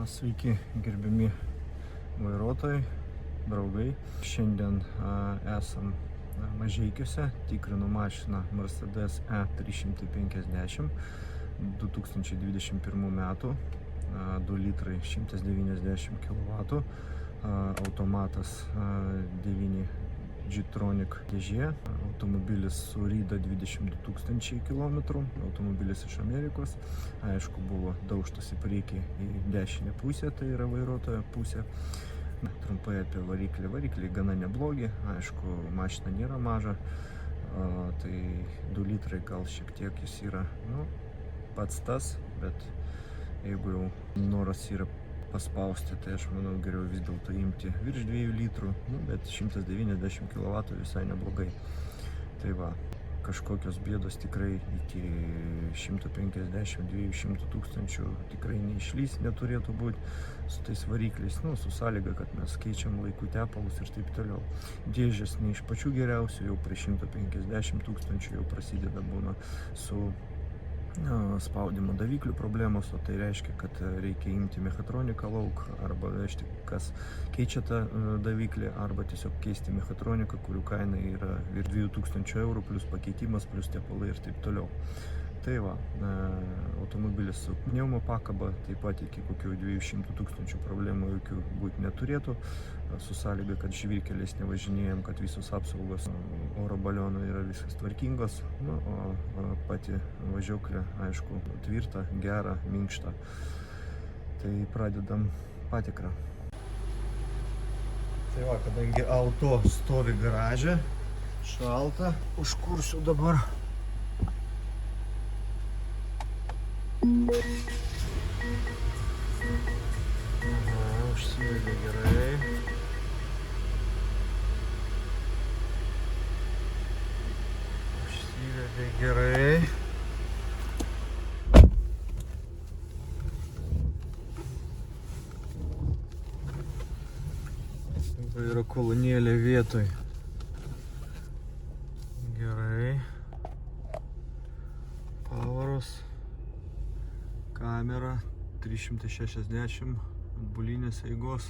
Sveiki, gerbiami vairuotojai, draugai. Šiandien esam Mažeikiuose, tikrinu mašiną Mercedes E350 2021 metų, 2 litrai 190 kW, automatas 9 G-Tronic dėžė, automobilis suryda 22 000 km, automobilis iš Amerikos, aišku, buvo daužtas į priekį į dešinę pusę, tai yra vairuotojo pusė. Trumpai apie variklį. Varikliai gana neblogi, aišku, mašina nėra maža, tai 2 litrai gal šiek tiek jis yra, pats tas, bet jeigu jau noras yra paspausti, tai aš manau geriau vis dėlto imti virš 2 litrų, bet 190 kW visai neblogai. Tai va, kažkokios bėdos tikrai iki 150-200 tūkstančių tikrai neišlys, neturėtų būti su tais varikliais, su sąlyga, kad mes keičiam laiku tepalus ir taip toliau. Dėžės ne iš pačių geriausių, jau prie 150 tūkstančių jau prasideda būna su spaudimo daviklių problemos, o tai reiškia, kad reikia imti mechatroniką lauk, arba vežti, kas keičia tą daviklį, arba tiesiog keisti mechatroniką, kurių kaina yra virš 2000 eurų, plus pakeitimas, plus tepalai ir taip toliau. Tai va, automobilis su pneumo pakaba, taip pat iki kokių 200 tūkstančių problemų jokių būti neturėtų, su sąlyga, kad žvyrkeliais nevažinėjom, kad visos apsaugos oro balionų yra viskas tvarkingos, o pati važiuoklė, aišku, tvirta, gera, minkšta. Tai pradedam patikrą. Tai va, kadangi auto stovi garaže, šalta, užkursiu dabar. Užsivedė gerai. Užsivedė gerai. Vairo kolonėlė vietoj. Gerai. Pavaros. Kamera 360 atbulinės eigos.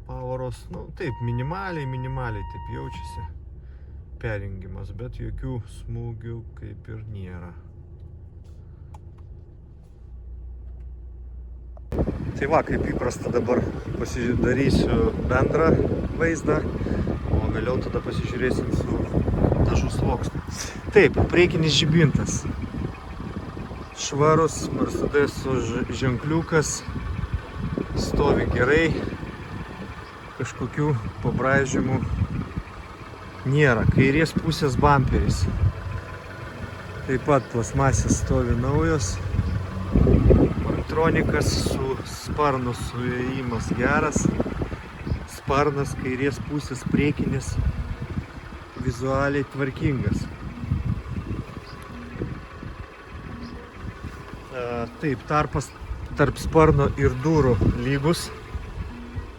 Pavaros, taip, minimaliai taip jaučiasi perjungimas, bet jokių smūgių kaip ir nėra. Tai va, kaip įprasta dabar pasidarysiu bendrą vaizdą, o vėliau tada pasižiūrėsim su dažų sluoksniu. Taip, priekinis žibintas. Švarus Mercedes ženkliukas, stovi gerai, kažkokių pabraižymų nėra. Kairės pusės bamperis. Taip pat plasmasės stovi naujos. Elektronikas su sparno suėjimas geras, sparnas kairės pusės priekinis vizualiai tvarkingas. Taip, tarpas tarp sparno ir durų lygus,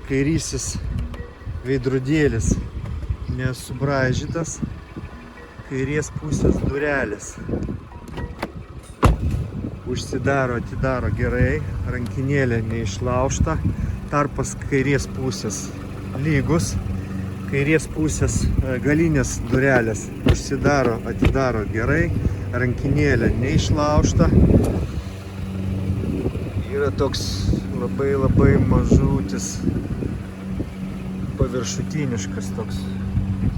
kairysis veidrodėlis nesubraižytas, kairės pusės durelės. Užsidaro, atidaro gerai, rankinėlė neišlaužta, tarpas kairės pusės lygus, kairės pusės galinės durelės užsidaro, atidaro gerai, rankinėlė neišlaužta. Yra toks labai mažutis, paviršutiniškas toks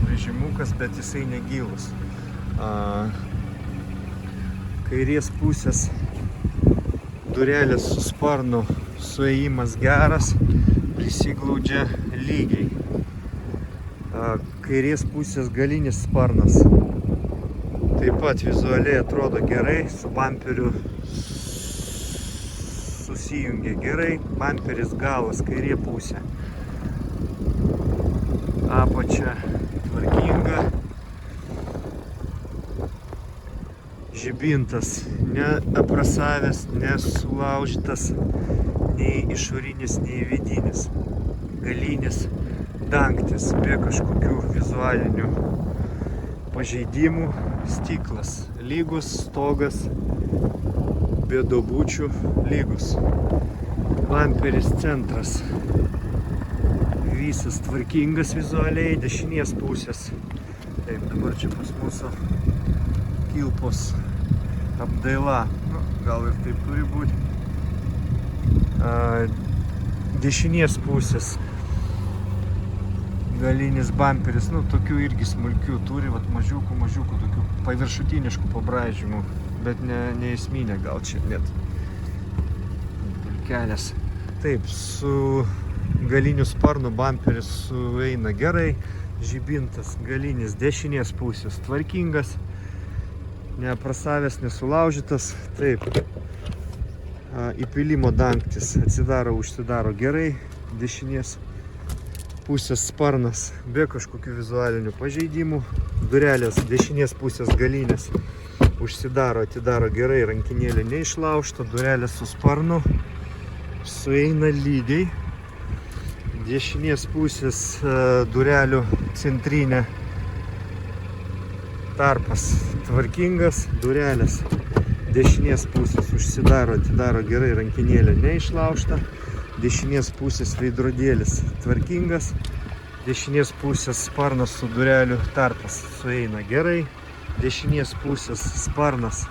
brėžimukas, bet jisai negilus. Kairės pusės durelės su sparnu suėjimas geras, prisiglaudžia lygiai. Kairės pusės galinis sparnas taip pat vizualiai atrodo gerai, su bamperiu susijungia gerai, bamperis galas, kairė pusė. Apačia tvarkinga. Žibintas neaprasavęs, nesulaužytas, nei išorinis, nei vidinis. Galinis dangtis be kažkokių vizualinių pažeidimų, stiklas lygus, stogas be duobučių lygus, bamperis centras visas tvarkingas vizualiai, dešinės pusės. Taip, dabar čia pas mūsų kilpos apdaila, nu, gal ir taip turi būti. Dešinės pusės galinis bamperis, nu, tokių irgi smulkių turi, vat mažiukų, tokių paviršutiniškų pabraižymų, bet ne esminė, gal čia net kelias. Taip, su galiniu sparnu bamperis sueina gerai, žibintas galinis dešinės pusės tvarkingas, neprasavęs, nesulaužytas. Taip, įpylimo dangtis atsidaro, užsidaro gerai, dešinės pusės sparnas be kažkokių vizualinių pažeidimų, durelės dešinės pusės galinės užsidaro, atidaro gerai, rankinėlė neišlaužta, durelės su sparnu sueina lygiai, dešinės pusės durelių centrinė tarpas tvarkingas, durelės dešinės pusės užsidaro, atidaro gerai, rankinėlė neišlaužta, dešinės pusės veidrodėlis tvarkingas, dešinės pusės sparnas su durelių tarpas sueina gerai, dešinės pusės sparnas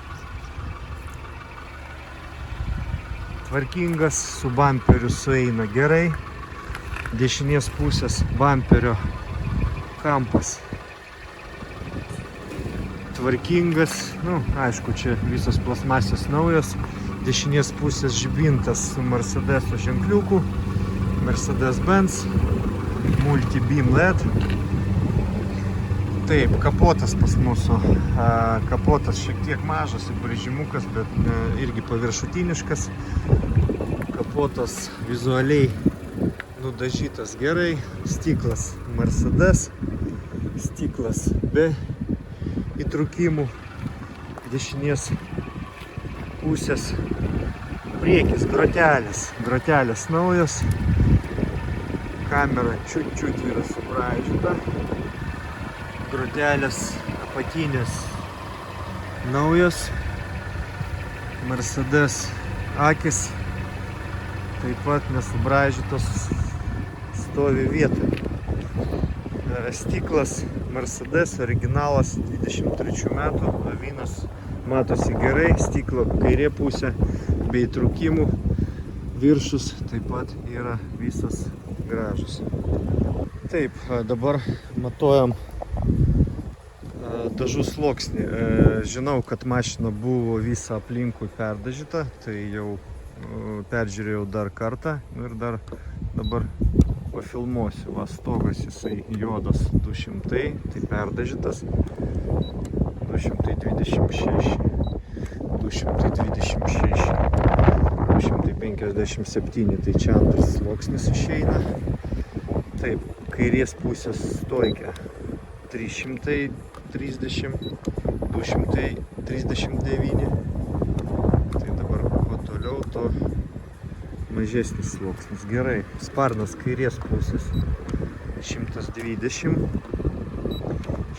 tvarkingas, su bamperiu sueina gerai, dešinės pusės bamperio kampas tvarkingas, nu, aišku, čia visos plasmasės naujos, dešinės pusės žibintas su Mercedeso ženkliuku, Mercedes-Benz, multi-beam LED. Taip, kapotas pas mūsų, kapotas šiek tiek mažas, įbrėžimukas, bet irgi paviršutiniškas. Kapotas vizualiai nudažytas gerai, stiklas Mercedes, stiklas be įtrūkimų, dešinės pusės priekis, grotelės naujos, kamera čiut yra subraižyta, grotelės apatinės naujos, Mercedes akis taip pat nesubraižytos, stovi vietoje. Stiklas Mercedes originalas 23 metų, avinas matosi gerai, stiklo kairė pusė bei trūkimų, viršus taip pat yra visas gražus. Taip, dabar matuojam dažų sluoksnį. Žinau, kad mašina buvo visą aplinkui perdažyta, tai jau peržiūrėjau dar kartą ir dar dabar pafilmuosiu. Va, stogas jisai juodas 200, tai perdažytas 226, 226, 257, tai čia antras sluoksnis išeina. Taip, kairės pusės stoikė 330, 239. Tai dabar kuo toliau, to mažesnis sluoksnis. Gerai, sparnas kairės pusės 120,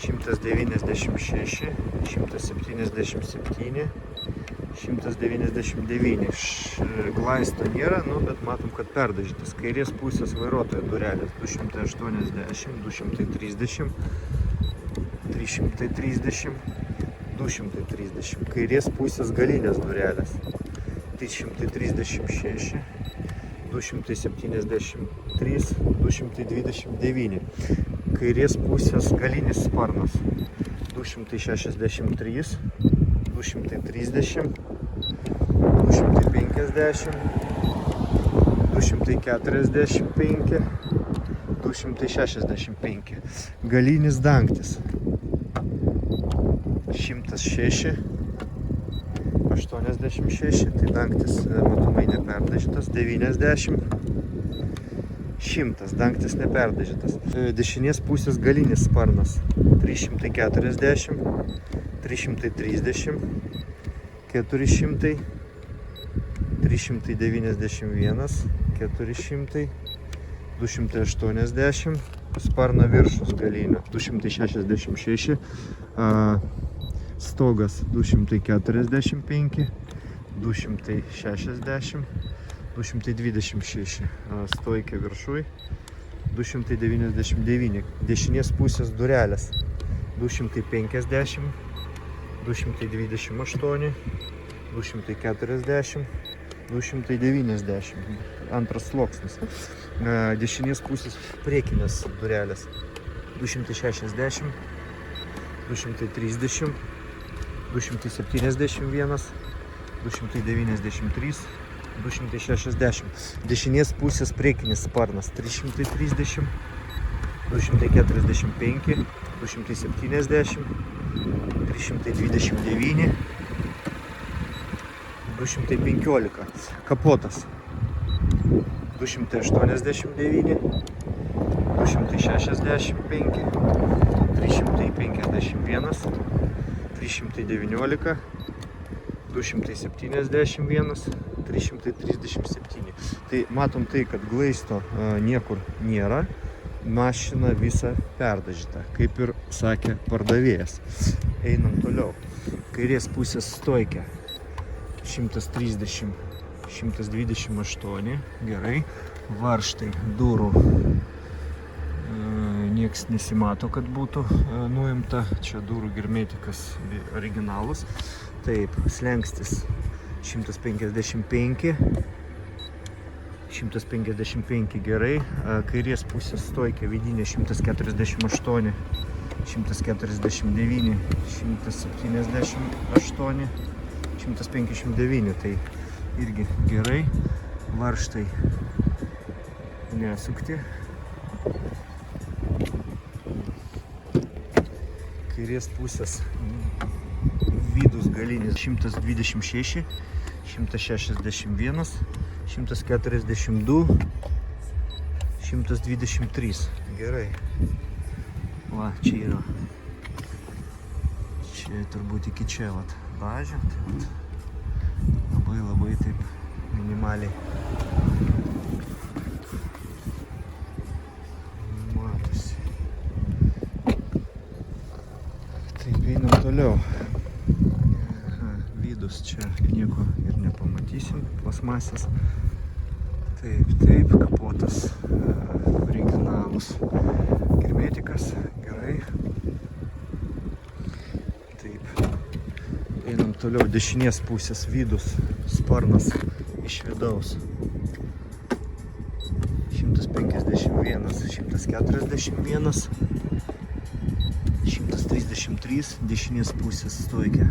196, 177, 199. Glaisto nėra, nu, bet matom, kad perdažytas. Kairės pusės vairuotojo durelės 280, 230, 330, 230. Kairės pusės galinės durelės 336, 273, 229. Kairės pusės galinis sparnas 263, 230, 250, 245, 265. Galinis dangtis 106, 86, tai dangtis matomai neperdažytas, 90, 100, dangtis neperdažytas. Dešinės pusės galinis sparnas 340, 330, 400, 391, 400, 280, sparno viršus galinio 266, stogas 245, 260, 226, stoikė viršui 299, dešinės pusės durelės 250, 228, 240, 290, antras sluoksnis. Dešinės pusės priekinės durelės 260, 230, 271, 293, 260. Dešinės pusės priekinis sparnas 330, 245, 270, 329, 215. Kapotas 289, 265, 351, 319, 271, 337. Tai matom tai, kad glaisto niekur nėra, mašina visa perdažyta, kaip ir sakė pardavėjas. Einam toliau. Kairės pusės stoikė 130, 128, gerai. Varžtai durų nieks nesimato, kad būtų nuimta. Čia durų hermetikas originalus. Taip, slengstis 155, 155 gerai. Kairės pusės stoikė vidinė 148, 149, 178, 159, tai irgi gerai. Varžtai nesukti. Kairės pusės vidus galinis 126, 161, 142, 123. Gerai. Va, čia yra. Čia turbūt iki čia vat dažė. Tai labai taip minimaliai. Matosi. Taip, einam toliau. Vidus čia nieko ir nepamatysim, plasmasės. Taip, kapotas originalus hermetikas, gerai. Taip, einam toliau, dešinės pusės vidus, sparnas iš vidaus 151, 141, 133, dešinės pusės stoikė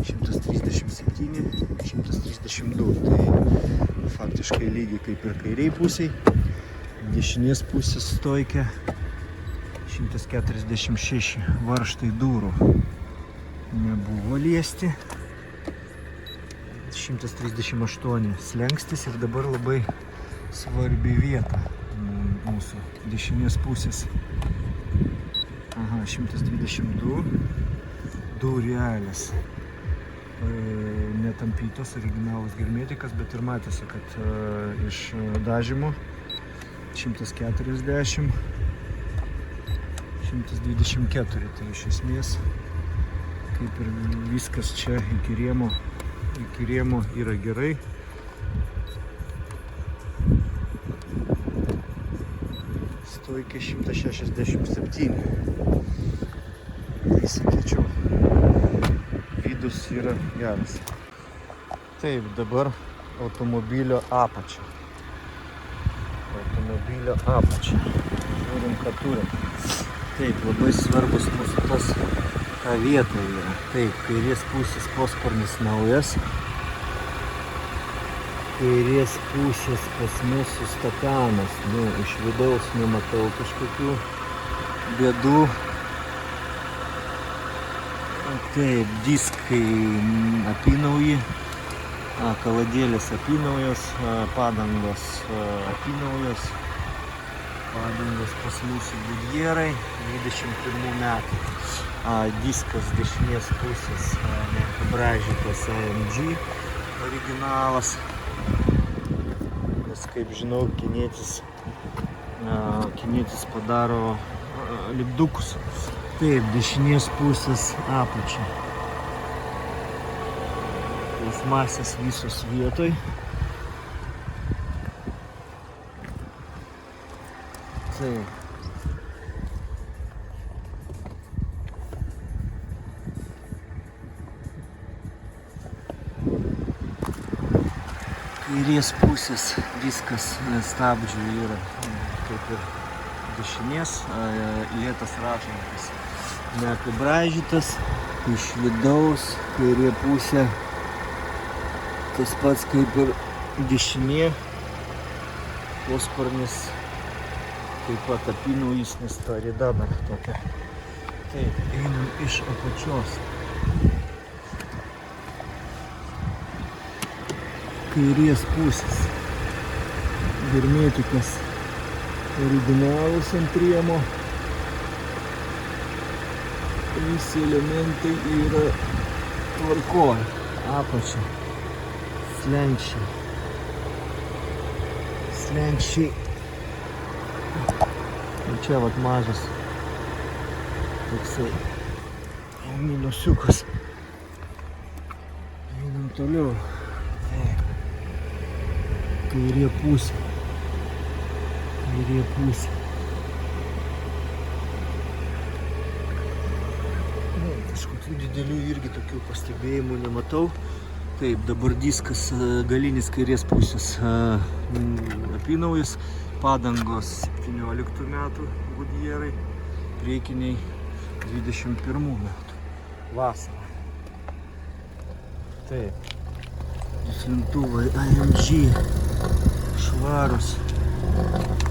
137, 132, tai faktiškai lygiai kaip ir kairiai pusiai. Dešinės pusės stoikė 146, varžtai durų nebuvo liesti, 138 slengstis ir dabar labai svarbi vieta mūsų dešinės pusės. Aha, 122, durelės netampytos, originalus hermetikas, bet ir matėsi, kad iš dažymo 140, 124, tai iš esmės kaip ir viskas čia iki rėmo yra gerai. Stoikė 167, tai sakyčiau, vidus yra geras. Taip, dabar automobilio apačia. Žiūrim, ką turim. Taip, labai svarbus mūsų ta vieta yra. Taip, kairės pusės posparnis naujas. Kairės pusės pas mūsų stakanas. Nu, iš vidaus nematau kažkokių bėdų. Taip, diskai apynauji, kaladėlės apynaujos, padangos apynaujos. Padangos pas mūsų Goodyearai 21 metų. Diskas dešinės pusės neapibraižytas AMG originalas. Nes, kaip žinau, kinietis kinietis padaro lipdukus. Taip, dešinės pusės apačia. Plasmasės visos vietoj. Taip. Kairės pusės viskas stabdžių yra kaip ir dešinės, lėtas ražantis neapibraižytas, iš vidaus kairė pusė tas pats kaip ir dešinė, posparnis taip pat apynojis, nes ta rida dar tokia. Taip, einam iš apačios. Kairės pusės hermetikas originalus ant rėmo. Visi elementai yra tvarkoj. Apačia slenksčiai. Ir čia vat mažas toksai minusiukas. Einam toliau. Kairė pusė. Kažkokių didelių irgi tokių pastebėjimų nematau. Taip, dabar diskas galinis kairės pusės apynaujas, padangos 17 metų Goodyearai, priekiniai 21 metų vasarą. Taip, duslintuvai AMG švarus,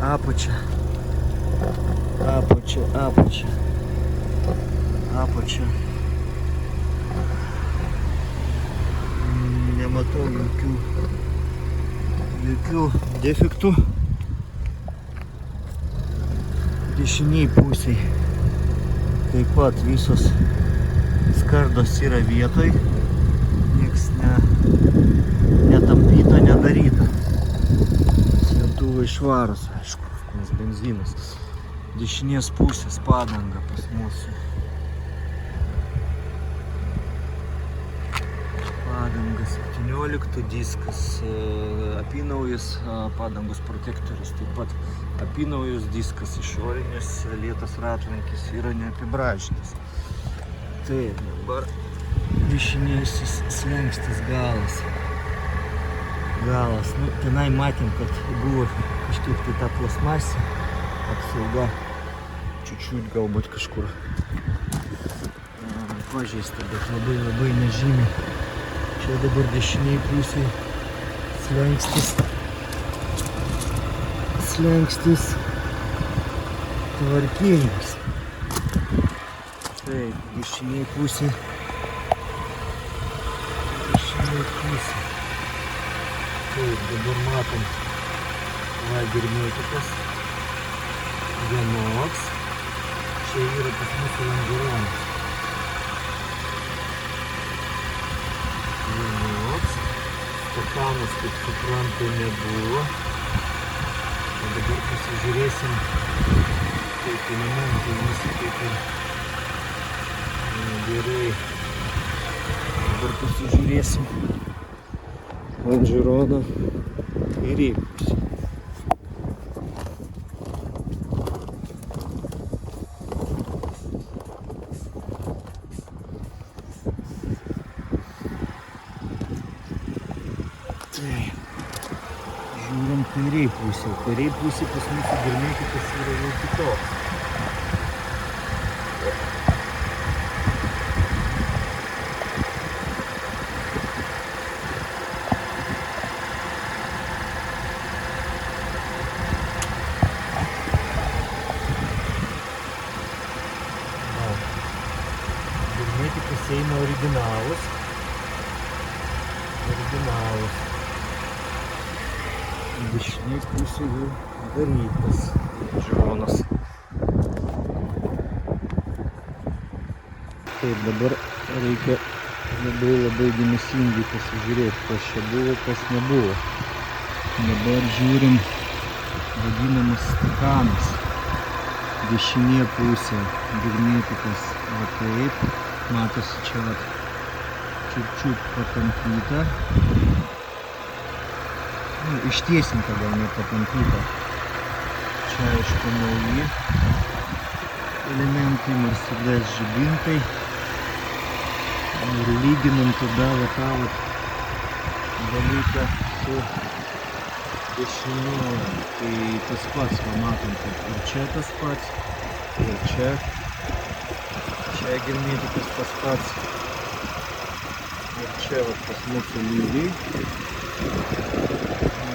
apačia, nematau jokių defektų. Dešiniai pusiai taip pat visos skardos yra vietoj, nieks netampyta, nedaryta. Slintuvai švarus, aišku, nes benzinas. Dešinės pusės padanga pas mūsų. Padanga 17, diskas apynaujas, padangos protektorius taip pat apynaujus, diskas išorinis, lėtas ratlankis yra neapibraižytas. Taip, dabar dešinėsis slenkstis galas. Nu, tenai matėm, kad buvo kažkiek tai ta plasmasė apsauga, čiut-čiut galbūt kažkur pažeista, bet labai nežymiai. Čia dabar dešiniai pusiai slenkstis tvarkingas. Taip, dešiniai pusiai. Taip, dabar matom hermetikas vienoks. Čia yra pas mūsų longeronas. Vienoks. Stakanas, kaip suprantu, nebuvo. O dabar pasižiūrėsim, kaip elementai visi kaip ir gerai. Dabar pasižiūrėsim longeroną kairėj pusėj. Žiūrim kairėj pusėj. Kairėj pusėj pas mūsų hermetikas yra jau kitoks. Hermetikas eina originalus. Dešiniai pusė jau darytas longeronas. Taip, dabar reikia labai dėmesingai pasižiūrėti, kas čia buvo, kas nebuvo. Dabar žiūrim vadinamas stakanas. Dešinė pusė hermetikas va taip. Matosi čia va čiut-čiut patampyta. Nu, ištiesinta gal ne patampyta. Čia aišku nauji elementai, Mercedes žibintai. Ir lyginam tada va tą dalyką su dešiniuoju. Tai tas pats, va matom, kad ir čia tas pats, ir čia hermetikas tas pats. Ir čia va pas mūsų lygiai.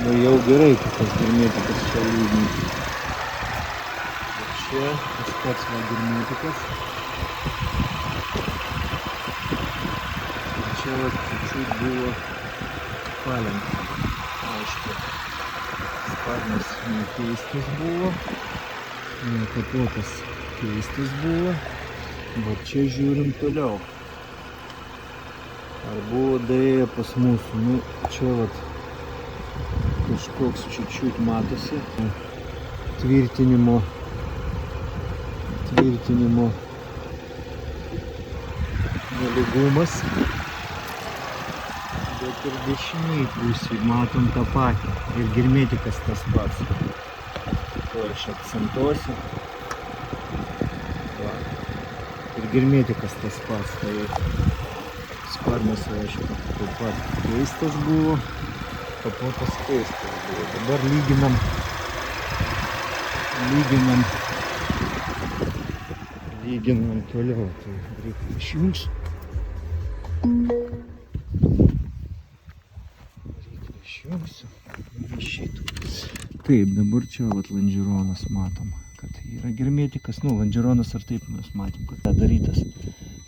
Nu jau gerai, kad tas hermetikas čia lygiai. Ir čia tas pats va hermetikas. Ir čia va čiut buvo palenkta. Aišku, sparnas keistas buvo, kapotas keistas buvo, bet čia žiūrim toliau. Ar buvo daėję pas mūsų, nu čia vat kažkoks čiut-čiut matosi tvirtinimo nelygumas. Bet ir dešiniai pusėj matom tą patį. Ir hermetikas tas pats. To aš akcentuosiu. Va. Ir hermetikas tas pats. Tai sparnas aišku taip pat keistas buvo. Kapotas keistas buvo. Dabar lyginam toliau. Tai reikia išjungsiu. Taip, dabar čia vat lonžeronas matom, kad yra hermetikas, nu lonžeronas ar taip mes matėm, kad darytas.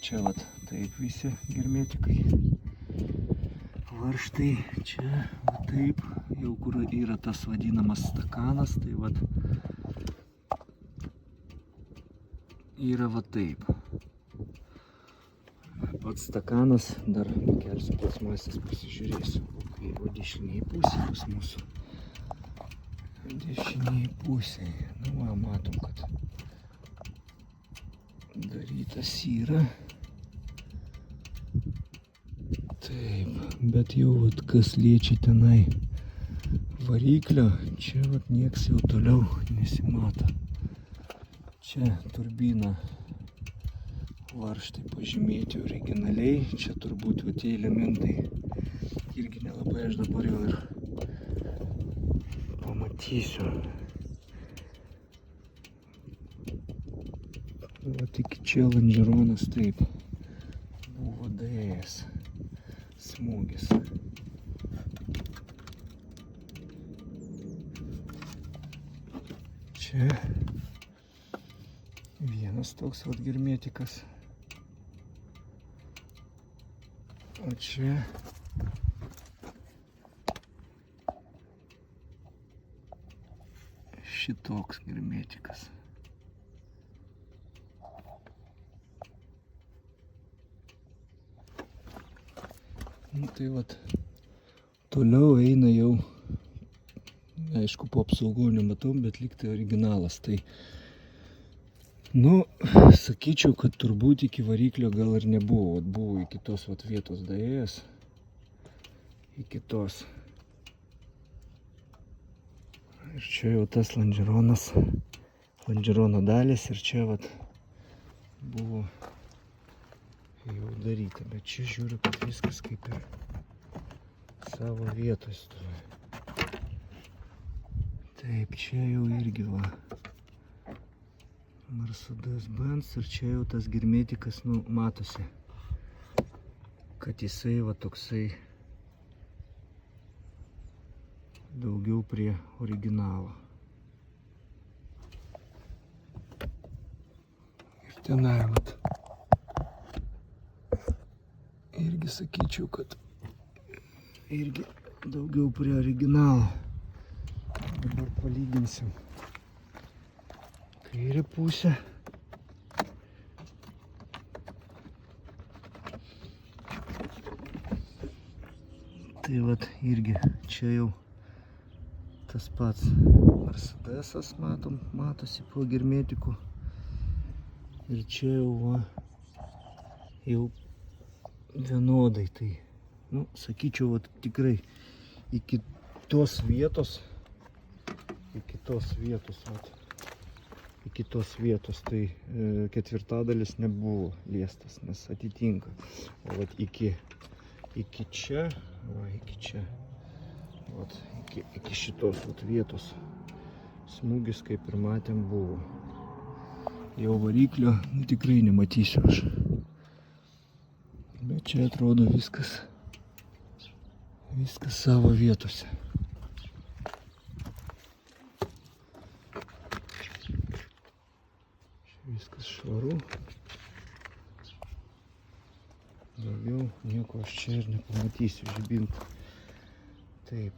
Čia vat taip visi hermetikai. Varžtai čia va taip, jau kur yra tas vadinamas stakanas, tai vat yra va taip. Pats stakanas, dar pakelsiu pats masės, pasižiūrėsiu. O dešiniai pusė pas mūsų. Dešiniai pusė. Nu va, matom, kad darytas yra. Taip, bet jau vat, kas liečia tenai variklio, čia vat nieks jau toliau nesimato. Čia turbina. Varžtai pažymėti originaliai. Čia turbūt va, tie elementai irgi nelabai aš dabar jau ir pamatysiu. Va tik čia lonžeronas taip buvo daėjęs smūgis. Čia vienas toks vat hermetikas. O čia šitoks hermetikas. Nu tai vat, toliau eina jau, aišku, po apsaugų nematau, bet lyg tai originalas. Tai, nu, sakyčiau, kad turbūt iki variklio gal ir nebuvo. Vat buvo iki tos vat vietos daėjęs. Iki tos. Ir čia jau tas lonžeronas, lonžerono dalis ir čia vat buvo jau daryta. Bet čia žiūriu, kad viskas kaip ir savo vietoj stovi. Taip, čia jau irgi va Mercedes Benz ir čia jau tas hermetikas, nu, matosi, kad jisai va toksai daugiau prie originalo. Ir tenai vat irgi sakyčiau, kad irgi daugiau prie originalo. Dabar palyginsim kairę pusę. Tai vat irgi čia jau tas pats Mercedesas, matosi po hermetikų. Ir čia jau, va, jau vienodai, tai, nu, sakyčiau, va, tikrai iki tos vietos, tai ketvirtadalis nebuvo liestas, nes atitinka. O vat iki čia, vat, iki šitos vat vietos smūgis, kaip ir matėm, buvo. Jau variklio tikrai nematysiu aš. Bet čia atrodo viskas savo vietose. Viskas švaru. Daugiau nieko aš čia ir nepamatysiu žibintų. Taip.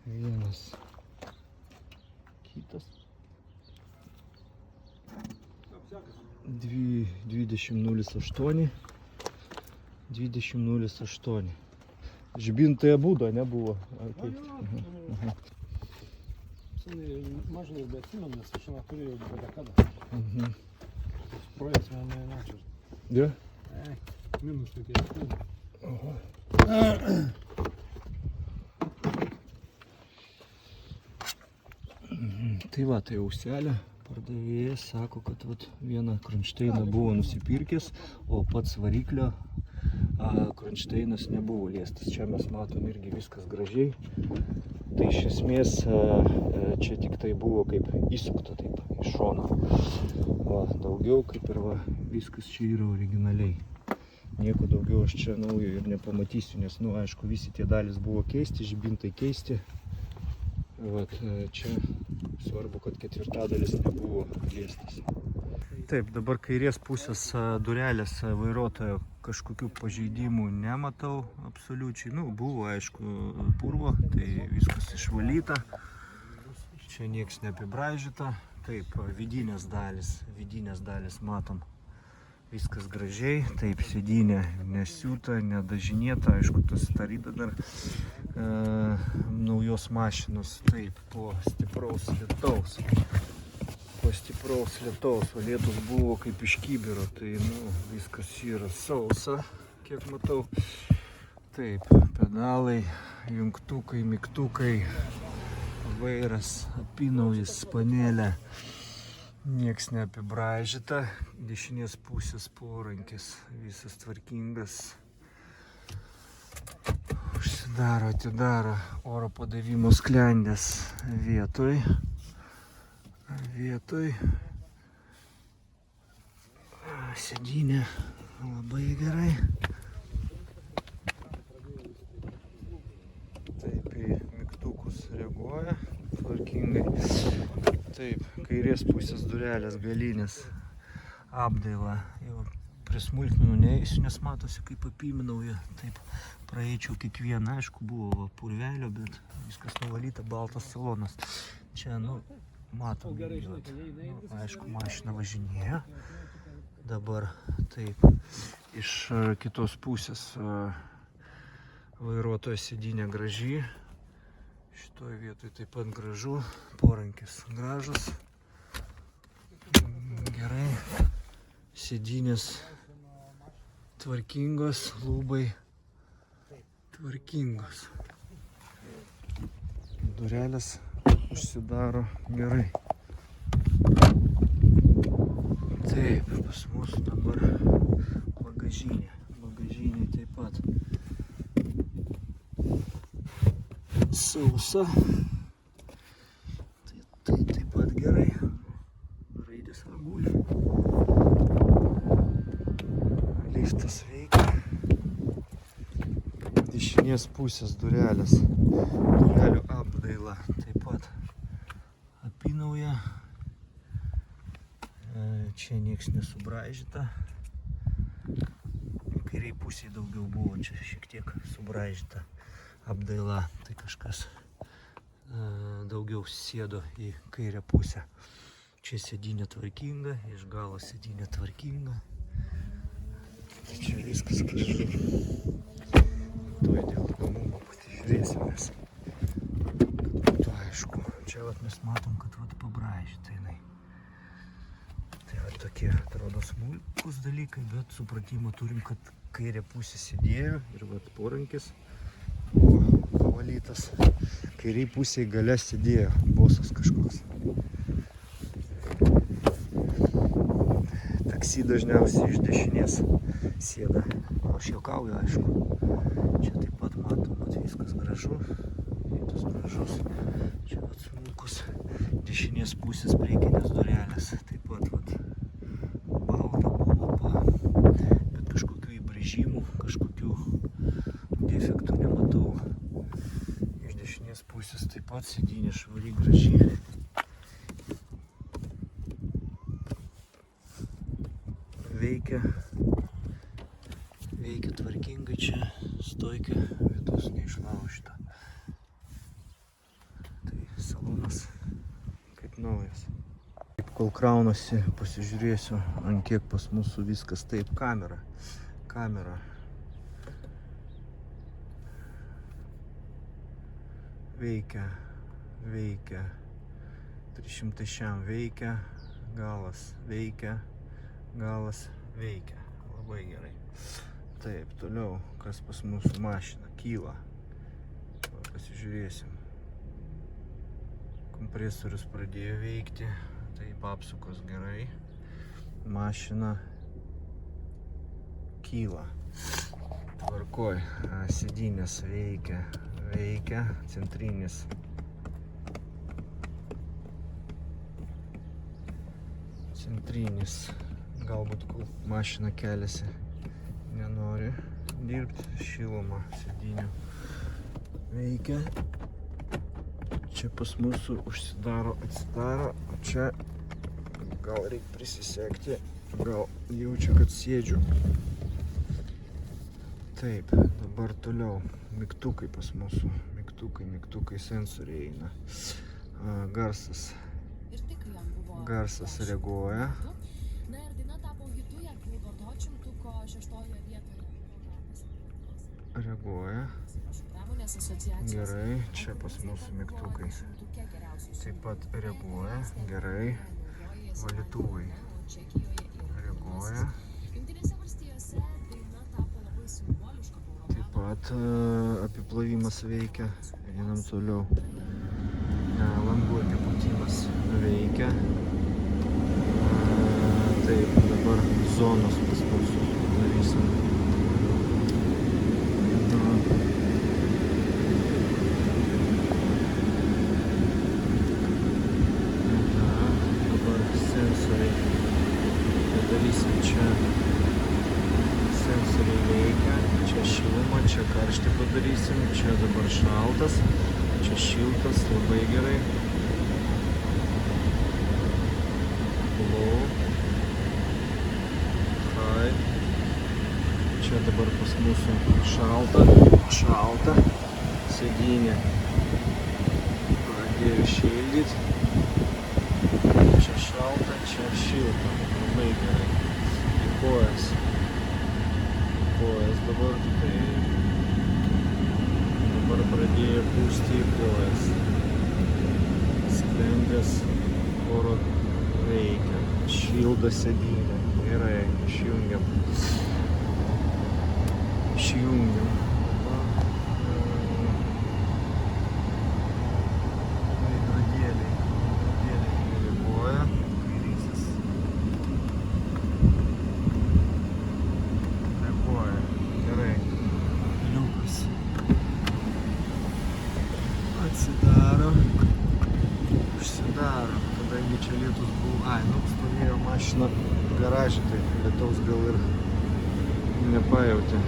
Vienas. Kitas. 20.08. 20.08. Žibintai abudu nebuvo. Mažai, bet atsimenu, nes aš šiandien turėjau barikadą. Projektas man nečiūrė. Ja? Minus tokie. Tai va, tai auselė. Pardavėjas sako, kad vat, vieną kronšteiną buvo nusipirkęs, o pats variklio kronšteinas nebuvo liestas. Čia mes matom irgi viskas gražiai. Tai iš esmės čia tik tai buvo kaip įsukta taip iš šono. Va, daugiau kaip ir va, viskas čia yra originaliai. Nieko daugiau aš čia naujo ir nepamatysiu, nes, nu, aišku, visi tie dalys buvo keisti, žibintai keisti. Vat, čia svarbu, kad ketvirtadalis nebuvo liestas. Taip, dabar kairės pusės durelės vairuotojo kažkokių pažeidimų nematau absoliučiai. Nu, buvo, aišku, purvo, tai viskas išvalyta. Čia nieks neapibraižyta. Taip, vidinės dalis matom. Viskas gražiai. Taip, sėdynė nesiūta, nedažinėta. Aišku, tas taryda dar naujos mašinos. Taip, po stipraus lietaus, o lietus buvo kaip iš kibiro, tai, nu, viskas yra sausa, kiek matau. Taip, pedalai, jungtukai, mygtukai, vairas, apynaujis, panelė, nieks neapibraižyta, dešinės pusės porankis, visas tvarkingas. Užsidaro, atidaro oro padavimo sklendės vietoj. Sėdynė labai gerai. Taip, į mygtukus reaguoja tvarkingai. Taip, kairės pusės durelės galinės apdaila. Jau prie smulkmenų neįsiu, nes matosi, kaip apyminau ją. Taip, praeičiau kiekvieną. Aišku, buvo purvelio, bet viskas nuvalyta, baltas salonas. Čia, nu, matom, aišku, mašina važinėja. Dabar taip, iš kitos pusės vairuotojo sėdynė graži. Šitoje vietoje taip pat gražu, porankis gražus. Gerai, sėdynės tvarkingos, lūbai tvarkingos. Durelės užsidaro gerai. Taip, pas mus dabar bagažinė. Bagažinė taip pat sausa. Tai taip pat gerai. Raidės ragulė. Liftas veikia. Dešinės pusės durelės. Durelių apdaila taip pat apynauja. Čia nieks nesubraižyta. Kairiai pusėje daugiau buvo, čia šiek tiek subraižyta apdaila. Tai kažkas daugiau sėdo į kairę pusę. Čia sėdynė tvarkinga, iš galo sėdynė tvarkinga. Tai čia viskas gražu. Tuoj dėl įdomumo pasižiūrėsim mes, kad būtų čia vat mes matom, kad vat pabraižyta jinai. Tai vat tokie atrodo smulkus dalykai, bet supratimą turim, kad kairė pusė sėdėjo ir vat porankis buvo pavalytas. Kairiai pusėje gale sėdėjo bosas kažkoks. Taksi dažniausiai iš dešinės sėda. Aš juokauju, aišku. Čia taip pat matom, vat viskas gražu. Vietos gražus. Čia vat smulkus dešinės pusės priekinės durelės. Taip pat vat balta palupa. Bet kažkokių įbrėžimų, kažkokių defektų nematau. Iš dešinės pusės taip pat sėdynė švari, graži. Veikia tvarkingai čia, stoikė, vidus neišlaužta. Tai salonas kaip naujas. Taip, kol kraunasi, pasižiūrėsiu, ant kiek pas mūsų viskas. Taip, kamera. Veikia. 300 šiam veikia, galas veikia. Labai gerai. Taip, toliau, kas pas mūsų mašina, kyla. Pasižiūrėsim. Kompresorius pradėjo veikti, taip, apsukos gerai. Mašina kyla. Tvarkoj, sėdynės veikia, centrinis, galbūt kol mašina keliasi, nenori dirbti, šiluma sėdynių veikia. Čia pas mūsų užsidaro, atsidaro, o čia gal reikia prisisekti, gal jaučiu, kad sėdžiu. Taip, dabar toliau, mygtukai pas mūsų, mygtukai sensoriai eina. Garsas reaguoja. Gerai, čia pas mūsų mygtukai. Taip pat reaguoja, gerai. Valytuvai reaguoja. Taip pat apiplovimas veikia. Einam toliau. Langų apipūtimas veikia. Taip, dabar zonos pas mūsų darysim. Dabar sensoriai. Padarysim čia. Sensoriai veikia. Čia šiluma, čia karštį padarysim. Čia dabar šaltas. Čia šiltas, labai gerai. Low. High. Čia dabar pas mūsų šalta. Sėdynė pradėjo šildyti. Čia šalta, čia šilta. Labai gerai. Į kojas. Kojas dabar taip. Dabar pradėjo pūsti į kojas. Sklendės oro veikia. Šildo sėdynę. Gerai, išjungiam. Veidrodėliai reaguoja. Kairysis reaguoja. Gerai. Liukas atsidaro. Užsidaro. Kadangi čia lietus buvo. Stovėjo mašina garaže, tai lietaus gal ir nepajautė.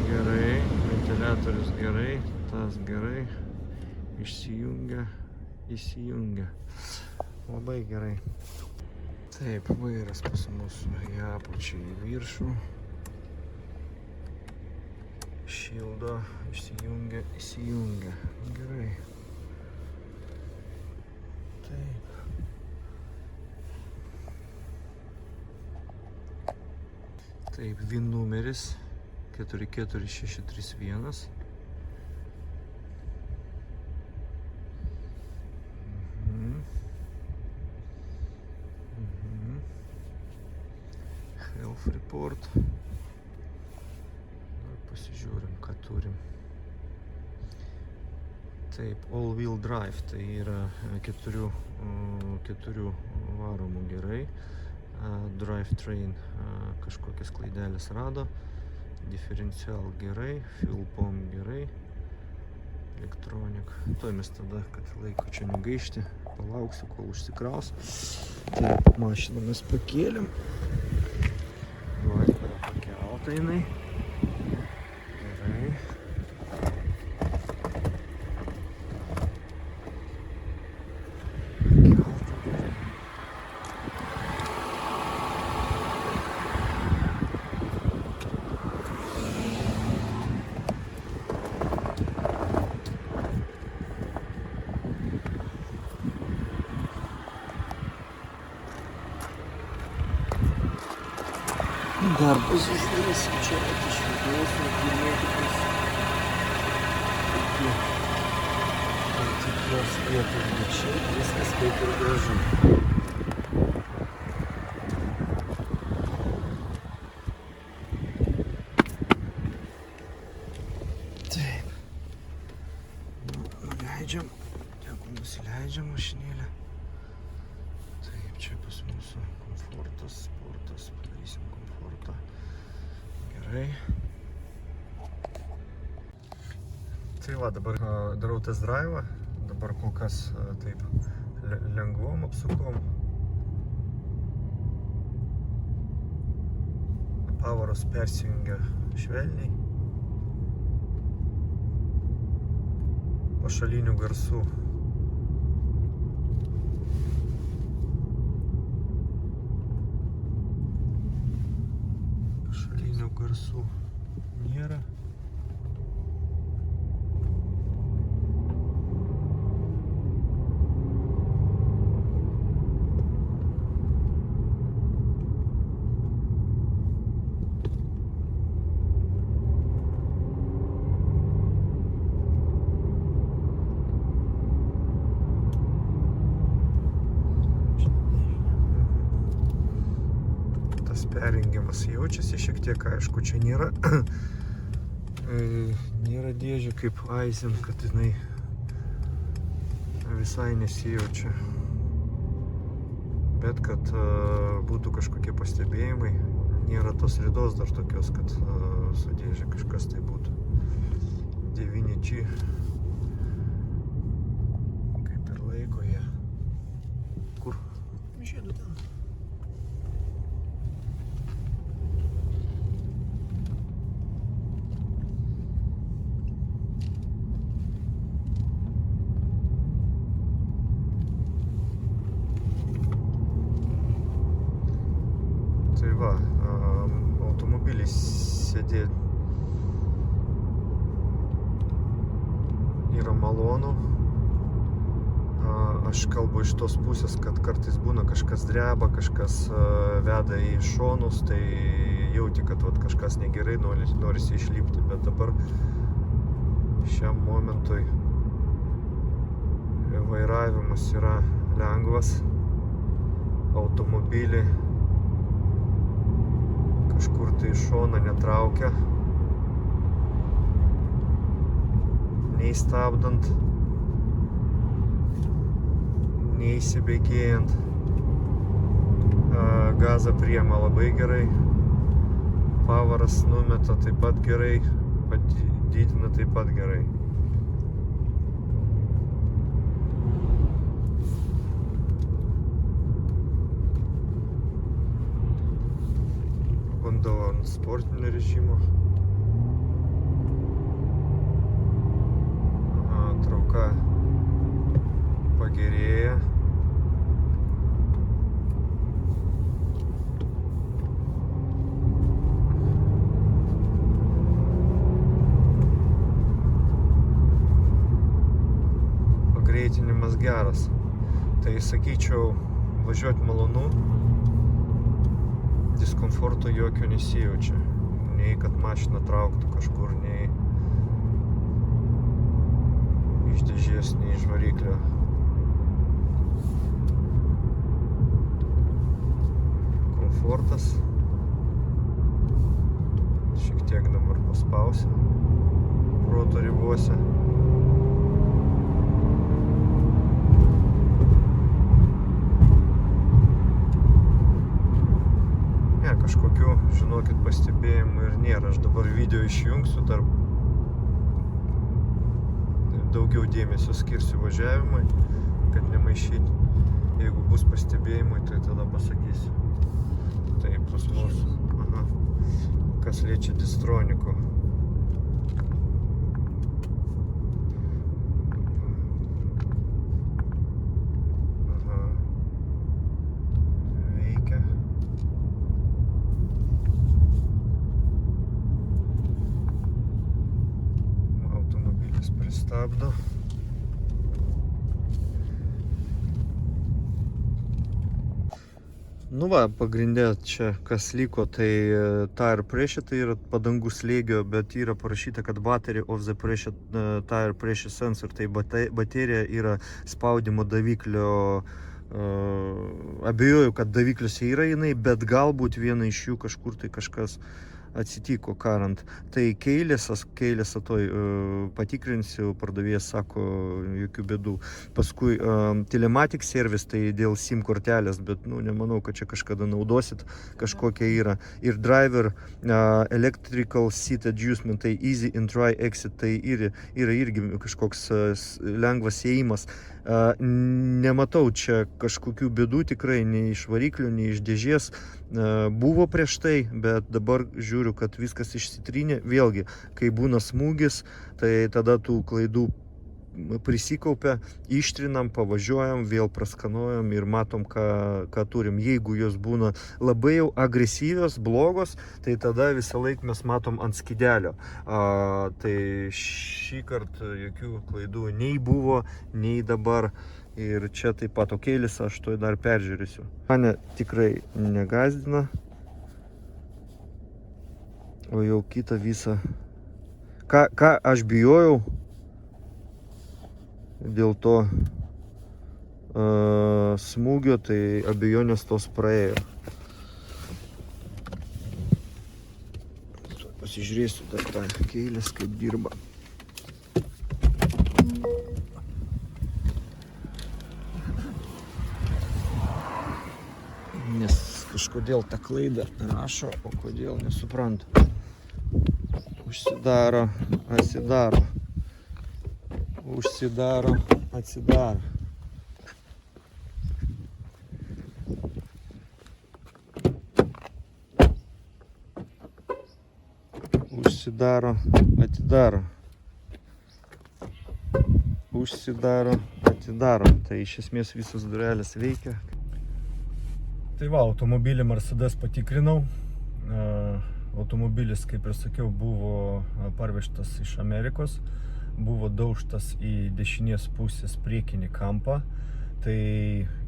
Gerai, ventiliatorius gerai, tas gerai, išsijungia, įsijungia. Labai gerai. Taip, vairas pas mūsų į apačią, į viršų. Šildo, išsijungia, įsijungia. Gerai. Taip. Taip, VIN numeris 44631. Health report. Pasižiūrim, ką turim. Taip, all wheel drive, tai yra keturių varomų gerai. Drivetrain kažkokias klaidelės rado. Diferencial gerai, fuel pump gerai. Elektronika. Tuoj mes tada, kad laiko čia negaišti, palauksiu, kol užsikraus. Taip, mašiną mes pakėlėm. Varika pakelta jinai. Gerai. Dar pasižiūrėsim čia iš vidaus nukilometrus tam tikros vietos, bet šiaip viskas kaip ir gražu. Taip. Nuleidžiam. Tegu nusileidžiam mašinėlę. Taip, čia pas mūsų komfortas, sportas, padarysim komfortą. Gerai. Tai va, dabar darau test drive'ą. Dabar kol kas taip lengvom apsukom. Pavaros persijungia švelniai. Pašalinių garsų nėra. Tas perjungimas jaučiasi šiek tiek, aišku, čia nėra dėžė kaip Aizen, kad jinai visai nesijaučia. Bet kad būtų kažkokie pastebėjimai, nėra tos ridos dar tokios, kad su dėžė kažkas tai būtų. 9G kaip ir laiko jie. Kur? Žiedu ten. Tai va, automobilis sėdė yra malonu. Aš kalbu iš tos pusės, kad kartais būna kažkas dreba, kažkas veda į šonus, tai jauti, kad vat, kažkas negerai, norisi išlipti, bet dabar šiam momentui vairavimas yra lengvas, automobilį kažkur tai iš šoną netraukia, nei stabdant, nei įsibėgėjant. Gazą priima labai gerai, pavaras numeta taip pat gerai, didina taip pat gerai. Bandau ant sportinio režimo. Trauka pagerėja. Pagreitinimas geras. Tai sakyčiau, važiuoti malonu. Diskomforto jokio nesijaučia. Nei kad mašina trauktų kažkur, nei iš dėžės, nei iš variklio. Komfortas. kiek dabar paspausiu proto ribose. Ne, kažkokių, žinokit, pastebėjimų ir nėra. Aš dabar video išjungsiu, dar daugiau dėmesio skirsiu važiavimui, kad nemaišyti. Jeigu bus pastebėjimai, tai tada pasakysiu. Tai pas mus, kas liečia Distroniku. Veikia. Automobilis pristabdo. Nu va, pagrindė čia kas liko, tai tire pressure, tai yra padangų slėgio, bet yra parašyta, kad battery of the pressure, tire pressure sensor, tai baterija yra spaudimo daviklio, abejoju, kad davikliuose yra jinai, bet galbūt viena iš jų kažkur tai kažkas atsitiko karant. Tai keilėsas toj patikrinsiu, pardavėjas sako, jokių bėdų. Paskui telematic service, tai dėl SIM kortelės, bet nemanau, kad čia kažkada naudosit, kažkokia yra. Ir driver electrical seat adjustment, tai easy and dry exit, tai yra irgi kažkoks lengvas įėjimas. Nematau čia kažkokių bėdų tikrai, nei iš variklių, nei iš dėžės. Buvo prieš tai, bet dabar žiūriu, kad viskas išsitrynė. Vėlgi, kai būna smūgis, tai tada tų klaidų prisikaupia, ištrinam, pavažiuojam, vėl praskanuojam ir matom, ką turim. Jeigu jos būna labai jau agresyvios, blogos, tai tada visą laiką mes matom ant skydelio. Tai šį kartą jokių klaidų nei buvo, nei dabar. Ir čia taip pat okeilis, aš to dar peržiūrėsiu. Mane tikrai negazdina. O jau kitą visą. Ką aš bijojau dėl to smūgio, tai abejonės tos praėjo. Pasižiūrėsiu dar tą keilės, kaip dirba. Nes kažkodėl tą klaidą rašo, o kodėl nesuprantu. Užsidaro, atsidaro. Užsidaro, atsidaro. Užsidaro, atidaro. Užsidaro, atidaro. Tai iš esmės visos durelės veikia. Tai va, automobilį Mercedes patikrinau. Automobilis, kaip ir sakiau, buvo parvežtas iš Amerikos. Buvo daužtas į dešinės pusės priekinį kampą. Tai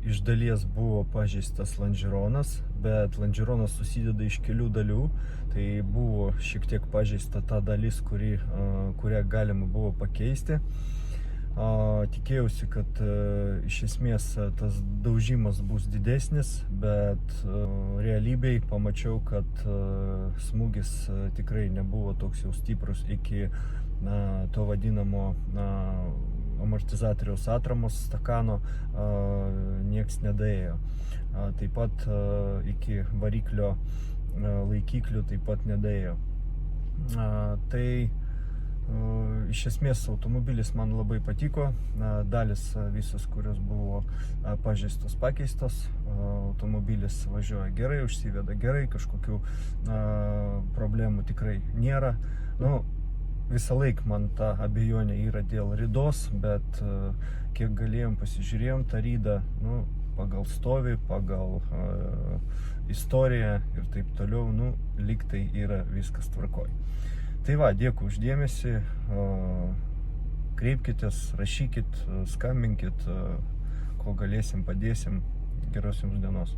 iš dalies buvo pažeistas lonžironas, bet lonžironas susideda iš kelių dalių. Tai buvo šiek tiek pažeista ta dalis, kurią galima buvo pakeisti. Tikėjausi, kad iš esmės tas daužimas bus didesnis, bet realybėj pamačiau, kad smūgis tikrai nebuvo toks jau stiprus iki to vadinamo amortizatoriaus atramos stakano nieks nedaėjo. Taip pat iki variklio laikiklių taip pat nedaėjo. Tai iš esmės automobilis man labai patiko, dalis visos, kurios buvo pažeistos, pakeistos, automobilis važiuoja gerai, užsiveda gerai, kažkokių problemų tikrai nėra. Visą laiką man ta abejonė yra dėl ridos, bet kiek galėjom pasižiūrėjom tą ridą, pagal stovį, pagal istoriją ir taip toliau, lyg tai yra viskas tvarkoj. Tai va, dėkui už dėmesį, kreipkitės, rašykit, skambinkit, ko galėsim, padėsim. Geros jums dienos.